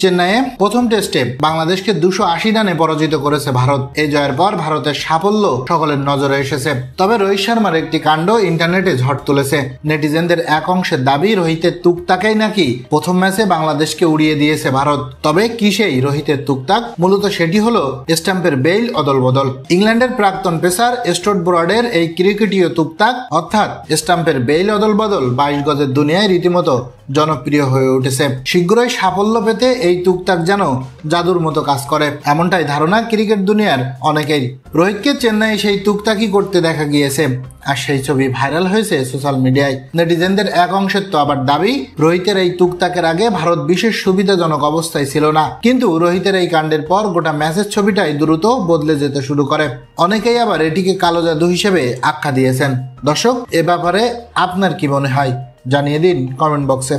চেন্নাইয়ে প্রথম টেস্টে বাংলাদেশকে 280 রানে পরাজিত করেছে ভারত। এই জয়ের পর ভারতের সাফল্য সকলের নজরে এসেছে। তবে রোহিত শর্মার একটি কাণ্ড ইন্টারনেটে ঝড় তুলেছে। নেটিজেনদের এক অংশের দাবি রোহিতের তুকতাকেই নাকি প্রথম ম্যাচে বাংলাদেশকে উড়িয়ে দিয়েছে ভারত। তবে কি সেই রোহিতের তুকতাক? মূলত সেটি হলো স্টাম্পের বেইল অদল বদল। ইংল্যান্ডের প্রাক্তন পেসার স্টুয়ার্ট ব্রডের এই ক্রিকেটীয় তুকতাক অর্থাৎ স্টাম্পের বেইল অদল বদল 22 গজের দুনিয়ায় রীতিমতো জনপ্রিয় হয়ে উঠেছে। শীঘ্রই সাফল্য পেতে এই তুকতাক যেন জাদুর মতো কাজ করে, এমনটাই ধারণা ক্রিকেট দুনিয়ার অনেকেই। রোহিতকে চেন্নাই সেই তুকতাকি করতে দেখা গিয়েছে, আর সেই ছবি ভাইরাল হয়েছে সোশ্যাল মিডিয়ায়। নেটিজেনদের এক অংশের তো আবার দাবি রোহিতের এই তুকতাকের আগে ভারত বিশেষ সুবিধাজনক অবস্থায় ছিল না, কিন্তু রোহিতের এই কাণ্ডের পর গোটা ম্যাচের ছবিটাই দ্রুত বদলে যেতে শুরু করে। অনেকেই আবার এটিকে কালো জাদু হিসেবে আখ্যা দিয়েছেন। দর্শক, এ ব্যাপারে আপনার কি মনে হয় জানিয়ে দিন কমেন্ট বক্সে।